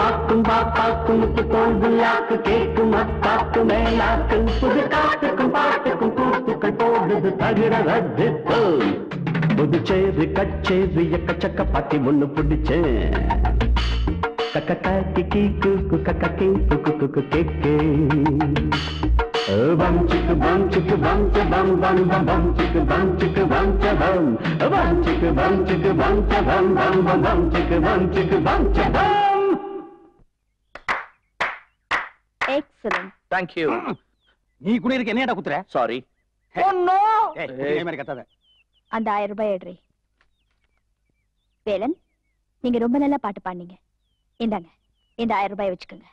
பாக்கும் பாப்பாக்கும் தோல்வியாக்கு கேட்கும் அத்தாக்கு மேலாக்கு புது காத்துக்கும் பாட்டுக்கும் கூத்துக்கள் போடுது தகிட ரத்து புதுச்சேரி கச்சேரி எக்கச்சக்க பாட்டி முன்னு பிடிச்சேன் கக்கி கீக்கு கக்கி குக்கு கேக்கே bum chicka bum chicka bum cha bum bum bum bum chicka bum chicka bum cha bum chicka bum chicka bum cha bum bum bum bum chicka bum cha bum. Excellent. Thank you. நீ குனிருக்கு என்னடா குத்துற? Sorry. Oh no. ஏய் மாதிரி கத்தாத. அந்த 1000 ரூபாய் எடுறி. வேலன், நீங்க ரொம்ப நல்லா பாட்டு பாடுனீங்க. இந்தாங்க. இந்த 1000 ரூபாய் வச்சுக்கோங்க.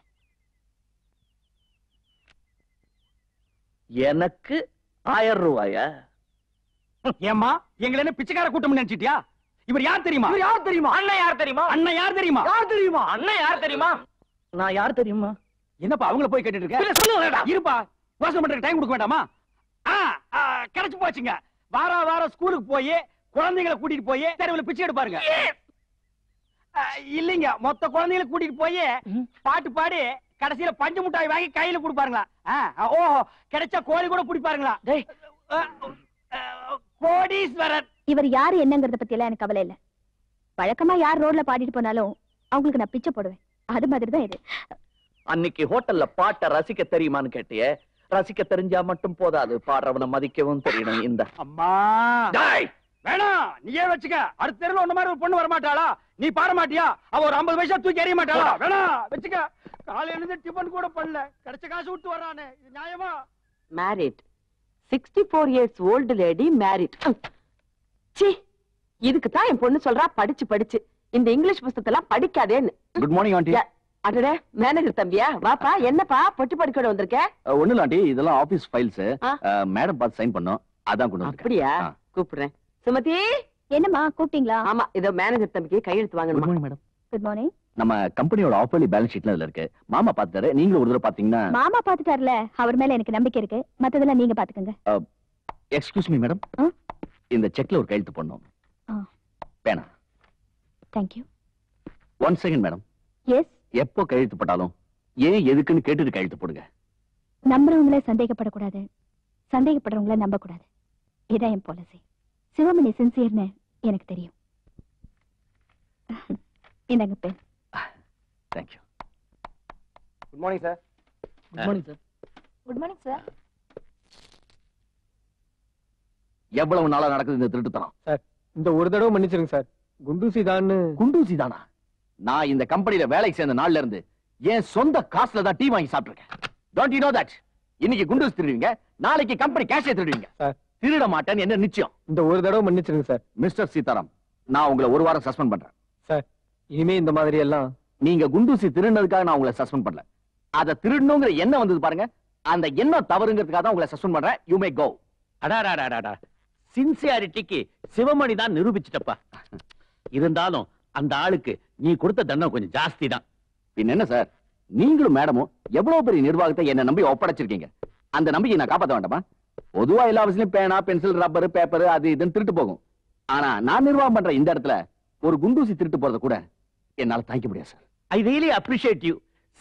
எனக்கு 1000 ரூபாயா? ஏம்மா எங்களை என்ன பிச்சைக்கார கூட்டம் நினைச்சிட்டியா? இவர் யார் தெரியுமா? அண்ணன் யார் தெரியுமா? அண்ணன் யார் தெரியுமா? அண்ணன் யார் தெரியுமா? நான் யார் தெரியுமா? என்னப்பா அவங்கள போய் கேட்டுட்டு இருக்க? இல்ல சொல்லுடா. இருப்பா. யோசனை பண்றதுக்கு டைம் கொடுக்க வேண்டாமா? கிடைச்சு போச்சுங்க. வாரம் ஸ்கூலுக்கு போய் குழந்தைகளை கூட்டிட்டு போய் தெருவில் பிச்சை எடுப்பாருங்க. இல்லைங்க, மொத்த குழந்தைகளை கூட்டிட்டு போய் பாட்டு பாடி கடைசியில பஞ்சு முட்டாய் வாங்கி கையில கொடுப்பாருங்களா? ஓஹோ, கிடைச்சா கோழி கூட பிடிப்பாருங்களா? கோடீஸ்வரர். இவர் யாரு என்னங்கறத பத்தி எல்லாம் எனக்கு கவலை இல்ல. வழக்கமா யார் ரோட்ல பாடிட்டு போனாலும் அவங்களுக்கு நான் பிச்சை போடுவேன். அது மாதிரிதான் இது. அன்னைக்கு ஹோட்டல்ல பாட்டை ரசிக்க தெரியுமான்னு கேட்டியே. ரசிக்க தெரிஞ்சா மட்டும் போதாது, பாடுறவனை மதிக்கவும் தெரியணும். இந்த அம்மா வேணாம், நீயே வச்சுக்க. அடுத்த தெருவில் ஒண்ணு மாதிரி ஒரு பொண்ணு வரமாட்டாளா? நீ பாட மாட்டியா? அவ ஒரு 50 பைசா தூக்கி எறிய மாட்டாளா? வேணாம், வச்சுக்க. காலையில இருந்து டிபன் கூட பண்ணல, கிடைச்ச காசு விட்டு வர்றானே, இது நியாயமா? Married. 64 years old lady married. சி, இதுக்கு தான் என் பொண்ணு சொல்றா படிச்சு படிச்சு இந்த இங்கிலீஷ் புத்தகத்தெல்லாம் படிக்காதேன்னு. Good morning aunty. அடடே, மேனேஜர் தம்பியா? வாப்பா, என்னப்பா பொட்டி படிக்கோட வந்திருக்க? ஒண்ணு ஆண்டி, இதெல்லாம் ஆபீஸ் ஃபைல்ஸ். மேடம் பார்த்து சைன் பண்ணோம், அதான் கொண்டு வந்தேன். அப்படியா? கூப்பிடுறேன். சுமதி. என்னம்மா கூப்பிட்டீங்களா? ஆமா, இதோ மேனேஜர் தம்பிக்கு கையெழுத்து வாங்கணும். Good morning madam. Good morning. நம்ம கம்பெனியோட ஆஃபர்லி பேலன்ஸ் ஷீட்ல இதுல இருக்கு. மாமா பாத்துட்டாரு, நீங்களும் ஒரு தடவை பாத்தீங்கன்னா. மாமா பாத்துட்டாருல, அவர் மேல எனக்கு நம்பிக்கை இருக்கு. மத்ததெல்லாம் நீங்க பாத்துக்கங்க. எக்ஸ்கியூஸ் மீ மேடம், இந்த செக்ல ஒரு கையெழுத்து போடணும். பேனா. Thank you. 1 second madam. Yes. எப்போ கையெழுத்து போட்டாலும் ஏன் எதுக்குன்னு கேட்டுட்டு கையெழுத்து போடுங்க. நம்புறவங்கள சந்தேகப்படக்கூடாது, சந்தேகப்படுறவங்கள நம்ப கூடாது. இதான் என் பாலிசி. சிவமணி சின்சியர்னு எனக்கு தெரியும். இந்தாங்க pen. Thank you. Good morning sir. Good morning sir. Good morning sir. எவ்வளவு நாளா நடக்குது இந்த திருட்டுத்தனம்? சார், இந்த ஒரு தடவை மன்னிச்சிருங்க சார். குண்டூசி தான்னு. குண்டூசி தானா? நான் இந்த கம்பெனில வேலைக்கு சேர்ந்த நாள்ல இருந்து என் சொந்த காசுல தான் டீ வாங்கி சாப்பிட்டிருக்கேன். Don't you know that? இன்னைக்கு குண்டூசி திருடுவீங்க, நாளைக்கு கம்பெனி கேஷே திருடுவீங்க. சார், திருட மாட்டேன்னு என்ன நிச்சயம்? இந்த ஒரு தடவை மன்னிச்சிருங்க சார். மிஸ்டர் சீதாராம், நான் உங்களை 1 வாரம் சஸ்பெண்ட் பண்றேன். சார், இனிமே இந்த மாதிரி எல்லாம். நீங்க குண்டூசி திருடினதுக்காக நான் உங்களை சஸ்பெண்ட் பண்ணல. அதை திருடணுங்கிற எண்ணம் வந்தது பாருங்க, அந்த எண்ணம் தவறுங்கிறதுக்காக தான் உங்களை சஸ்பெண்ட் பண்றேன். You may go. அடாடாடாடா, சின்சியாரிட்டிக்கு சிவமணி தான் நிரூபிச்சிட்டப்பா. இருந்தாலும் அந்த ஆளுக்கு நீ கொடுத்த தண்டனை கொஞ்சம் ஜாஸ்தி தான். பின்ன என்ன சார், நீங்களும் மேடமும் எவ்வளவு பெரிய நிர்வாகத்தை என்ன நம்பி ஒப்படைச்சிருக்கீங்க. அந்த நம்பிக்கை நான் காப்பாற்ற வேண்டாமா? பொதுவா எல்லா விஷயத்தையும் பேனா, பென்சில், ரப்பர், பேப்பர் அது இதுன்னு திருட்டு போகும். ஆனா நான் நிர்வாகம் பண்ற இந்த இடத்துல ஒரு குண்டூசி திருட்டு போறத கூட என்னால தாங்கிக்க முடியாது sir. I really appreciate you.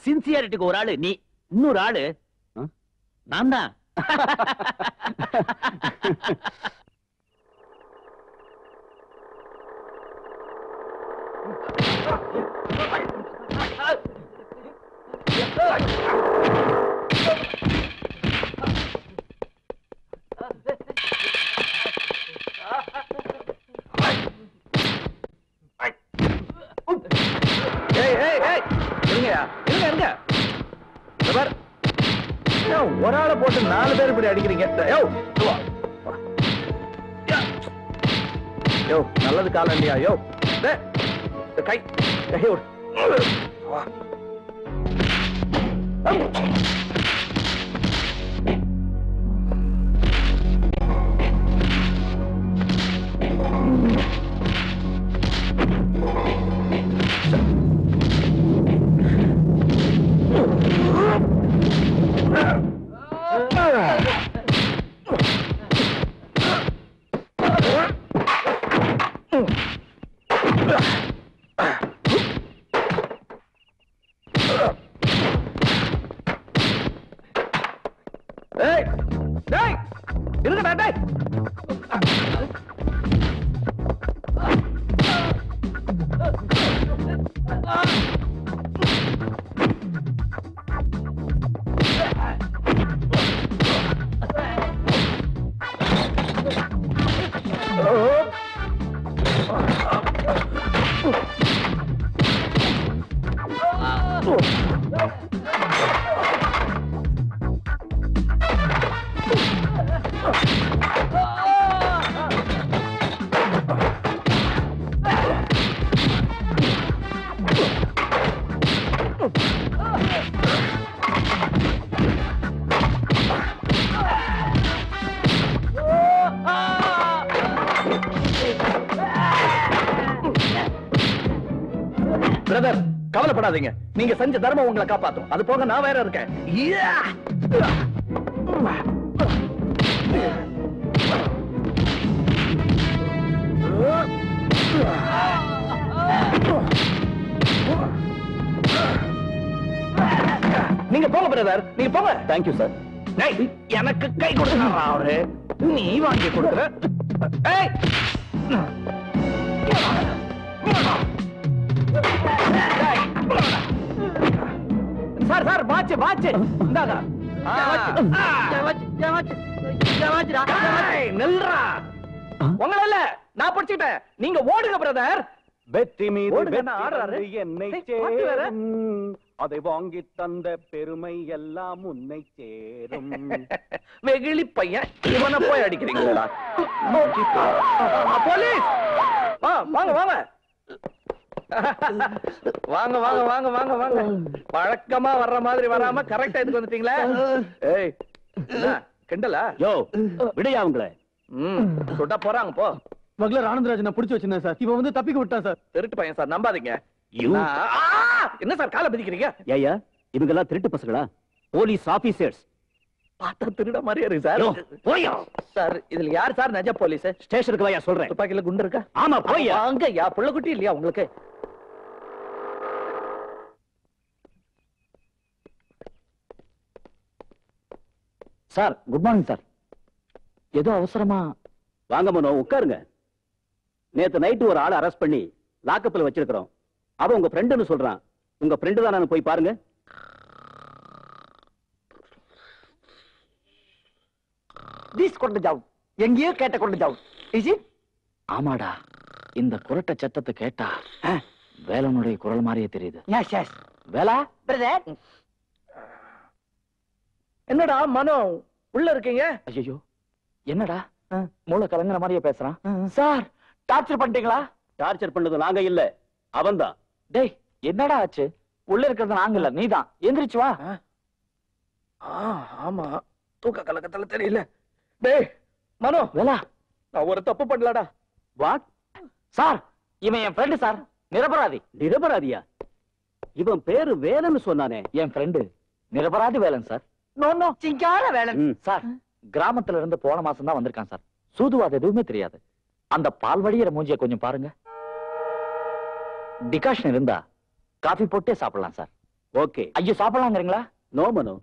சின்சியாரிட்டிக்கு ஒரு ஆளு நீ, இன்னொரு ஆளு நான் தான். ஒரு ஆளை போட்டு 4 பேர் இப்படி அடிக்கிறீங்க. யோ, நல்லது காலம் இல்லையா? யோ, கை ஏய் டேய் இருங்கடா டேய். பிரதர் கவலைப்படாதீங்க, நீங்க செஞ்ச தர்மம் உங்களை காப்பாத்தும். அது போக நான் வேற இருக்கேன். நீங்க போங்க பிரதர், நீங்க போங்க. Thank you sir. எனக்கு கை கொடுக்கறாரா அவரு, நீ வாங்கி கொடுக்குற. சார் சார் வாட்ச் வாட்ச் இந்தாங்க. நில்றா, உங்கள இல்ல நான் பிடிச்சிட்டேன். நீங்க ஓடுங்க பிரதர். வெற்றி மீது ஆடுறாரு என்னை சேரும், அதை வாங்கி தந்த பெருமை எல்லாம் உன்னை சேரும். வெகுளி பையன், இவனை போய் அடிக்கிறீங்களா? போலீஸ் வாங்க வாங்க வாங்க வாங்க வாங்க வாங்க வாங்க. வழக்கமா வர்ற மாதிரி வராம கரெக்டா இதுக்கு வந்துட்டீங்களா? ஏய் கிண்டலா? யோ விடையா அவங்கள? சுட்டா போறாங்க போ. மகளர் ஆனந்தராஜன் பிடிச்சு வச்சிருந்தேன் சார். இவன் வந்து தப்பிக்க விட்டான் சார். திருட்டு பையன் சார், நம்பாதீங்க. என்ன சார் காலை பதிக்கிறீங்க? ஏயா இவங்க எல்லாம் திருட்டு பசங்களா? Police officers. பார்த்தா திருட மாதிரியா இருக்கு சார். போயா சார் இதுல யார் சார் நஜ போலீஸ்? ஸ்டேஷனுக்கு வாயா சொல்றேன். துப்பாக்கில குண்டு இருக்கா? ஆமா போயா. அங்கயா புள்ளக்குட்டி இல்லையா உங்களுக்கு? Sir good morning sir. ஏதோ அவசரமா? வாங்க மனோ உட்காருங்க. நேத்து நைட்டு ஒரு ஆளை அரெஸ்ட் பண்ணி லாக்கப்ல வச்சிருக்கிறோம். அவன் உங்க ஃப்ரெண்டுன்னு சொல்றான். உங்க ஃப்ரெண்டு தான், போய் பாருங்க. தீஸ் கொண்டு ஜாவ், எங்கேயோ கேட்ட கொண்டு ஜாவ். Is it? ஆமாடா, இந்த குரட்ட சத்தத்தை கேட்டா வேலனுடைய குரல் மாதிரியே தெரியுது. S S. வேலா பிரதர், என்னடா மனோ உள்ள இருக்கீங்க? ஐயோ என்னடா மூளை கலங்குற மாதிரியே பேசுறான். சார் டார்ச்சர் பண்ணிட்டீங்களா? டார்ச்சர் பண்ணது நாங்க இல்ல, அவன்தான். டேய் என்னடா ஆச்சு? உள்ள இருக்கிறது நாங்க இல்ல, நீதான். எந்திரிச்சு வா. ஆமா, தூக்க கலக்கத்துல தெரியல. டேய் மனோ, வேலா நான் ஒரு தப்பு பண்ணலடா. வாட்? சார் இவன் என் ஃப்ரெண்டு சார், நிரபராதி. நிரபராதியா? இவன் பேரு வேலன்னு சொன்னானே. என் ஃப்ரெண்டு நிரபராதி வேலன் சார். நோ நோ, சிங்கார வேலை சார். கிராமத்துல இருந்து போன மாசம் தான் வந்திருக்கான் சார். சூதுவாது எதுவுமே தெரியாது. அந்த பால் வடிகிற மூஞ்சிய கொஞ்சம் பாருங்க. டிகாஷன் இருந்தா காபி போட்டே சாப்பிடலாம் சார். ஓகே. ஐயோ சாப்பிடலாங்கிறீங்களா? நோ மனோ,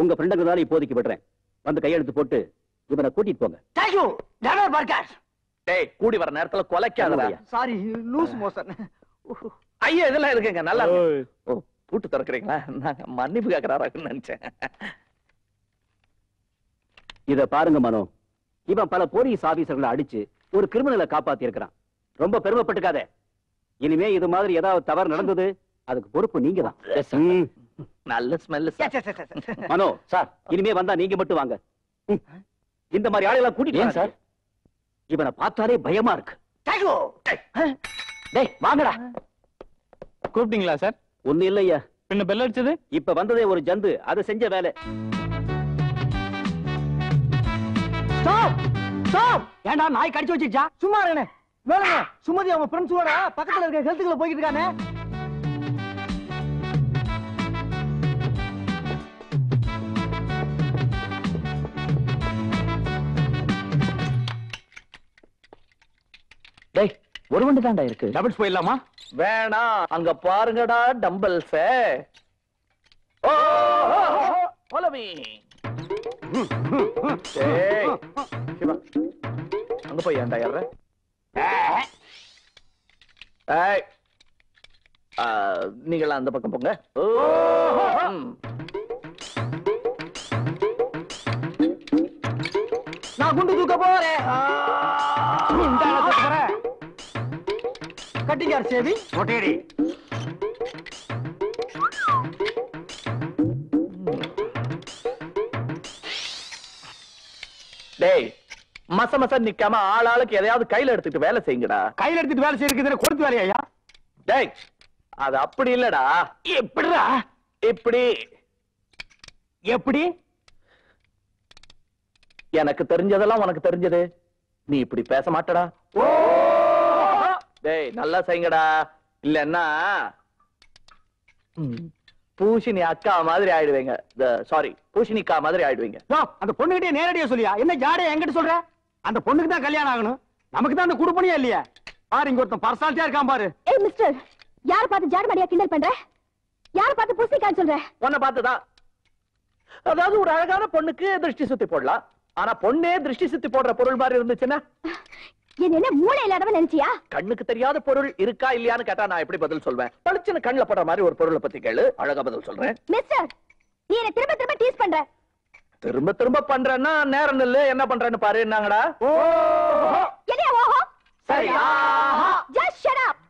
உங்க ஃப்ரெண்டுங்கிறதால இப்போதைக்கு விடுறேன். வந்து கையெழுத்து போட்டு இவனை கூட்டிட்டு போங்க. Thank you driver burger. டேய் கூடி வர நேரத்துல கொலைக்காதடா. Sorry loose motion. ஐயா இதெல்லாம் இருக்குங்க, நல்லா இருக்கு. ஓ பூட்டு திறக்கறீங்களா? நான் மன்னிப்பு கேக்குறாரான்னு நினைச்சேன். இத பாருங்க மனோ, இவன் பல போலீஸ் ஆபீசர்களை அடிச்சு ஒரு கிரிமினலை காப்பாத்தி இருக்கிறான். ரொம்ப பெருமைப்பட்டுக்காத. இனிமே இது மாதிரி ஏதாவது தவறு நடந்தது அதுக்கு பொறுப்பு நீங்க தான். நல்ல ஸ்மெல். மனோ சார், இனிமே வந்தா நீங்க மட்டும் வாங்க. இந்த மாதிரி ஆளெல்லாம் கூட்டிட்டு சார். இவனை பார்த்தாலே பயமா இருக்கு. டேய் வாங்கடா. கூப்பிட்டீங்களா சார்? ஒண்ணு இல்லையா. பின்ன பெல் அடிச்சது? இப்ப வந்ததே ஒரு ஜந்து, அது செஞ்ச வேலை. ஏண்டா நாய் கடிச்சு வச்சிருச்சா? சும்மா இருங்க. வேணுங்க சுமதி அவங்க ஃப்ரெண்ட்ஸோட பக்கத்துல இருக்க ஹெல்த்துக்குள்ள போய்கிட்டு இருக்கானே. டேய் ஒரு வண்டி தான்டா இருக்கு. டபுள்ஸ் போயிடலாமா? வேணாம், அங்க பாருங்கடா டம்பல்ஸ். Follow me. ஏய் சிவா அங்க போய் ஏன்டா ஏற? ஏய் நீங்களா அந்த பக்கம் போங்க. நான் குண்டு தூக்க போறேன். கட்டிக்கார் சேவி ஒட்டேடி. டேய் மச மச நிக்காம ஆளாளுக்கு எதையாவது கையில எடுத்துட்டு வேலை செய்யுங்கடா. கையில எடுத்துட்டு வேலை செய்யறதுக்கு கொடுத்து வேலையா? டேய் அது அப்படி இல்லடா. எப்படிடா? இப்படி எப்படி? எனக்கு தெரிஞ்சதெல்லாம் உனக்கு தெரிஞ்சது. நீ இப்படி பேச மாட்டடா. டேய் நல்லா செய்யுங்கடா. இல்லன்னா பூஷினி அக்கா மாதிரி ஆயிடுவீங்க. சாரி பூஷினிக்கா மாதிரி ஆயிடுவீங்க. அந்த பொண்ணுகிட்டே நேரடியா சொல்லியா? என்ன ஜாடே என்கிட்ட சொல்ற? அந்த பொண்ணுக்கு தான் கல்யாணம் ஆகணும், நமக்கு தான் அந்த குடுப்பணியே இல்லையா? பாரு இங்க ஒருத்தன் பர்சனாலிட்டியா இருக்கான் பாரு. ஏய் மிஸ்டர், யார பார்த்து ஜாட மாடியா கிண்டல் பண்ற? யார பார்த்து பூசிக்கான்னு சொல்ற? உன்னை பார்த்துதான். அதாவது ஒரு அழகான பொண்ணுக்கு திருஷ்டி சுத்தி போடலாம். ஆனா பொண்ணே திருஷ்டி சுத்தி போடுற பொருள் மாதிரி இருந்துச்சுன்னா என்ன மூளை இல்லாதவன் நினைச்சியா? கண்ணுக்கு தெரியாத பொருள் இருக்கா இல்லையான்னு கேட்டா நான் எப்படி பதில் சொல்வேன்? பளிச்சுன்னு கண்ணுல படுற மாதிரி ஒரு பொருளை பத்தி கேளு, அழகா பதில் சொல்றேன். மிஸ்டர், நீ என்ன திரும்ப திரும்ப டீஸ் பண்ற. திரும்ப திரும்ப பண்றேன்னா நேரம் இல்ல, என்ன பண்றேன்னு பாரு. என்னங்கடா? என்னையா ஓஹோ? சரி ஜஸ்ட் ஷட் அப்.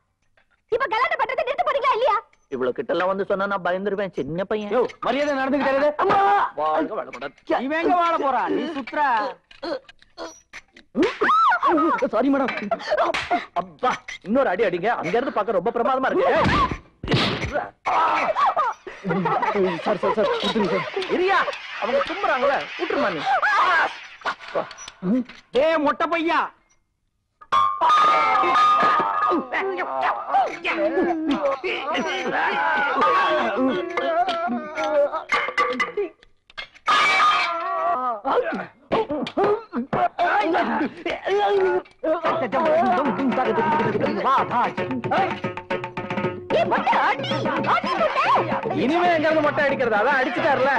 இப்ப கல்யாணம் பண்றதை நிறுத்த போறீங்களா இல்லையா? இவ்வளவு கிட்ட எல்லாம் வந்து சொன்னா நான் பயந்துருவேன். சின்ன பையன். மரியாதை நடந்துக்கிட்டே. வாழ்க வளமுடன். இவன் எங்க வாழ போறா? நீ சுத்ரா. Sorry madam. அப்பா இன்னொரு அடி அடிங்க. அங்க இருந்து பார்க்க ரொம்ப பிரமாதமா இருக்கு. சார் சார் சார் இரியா, அவங்க தும்புறாங்களே, விட்டுருமா நீ? ஏய் மொட்டை பையா, இனிமே எங்க இருந்து மொட்டை அடிக்கிறது? அதான் அடிச்சுட்டாருல.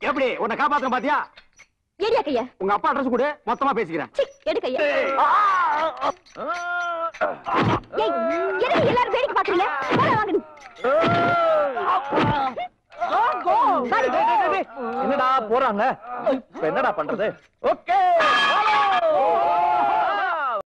எப்படி உன்னை காப்பாத்த பாத்தியா? ஏடியா கையா, உங்க அப்பா அட்ரஸ் கொடு, மொத்தமா பேசிக்கிறேன். எடு கையா. எல்லாரும் வேடிக்கை பாக்குறீங்க, வாங்க. என்னடா போறாங்க? என்னடா பண்றது? ஓகே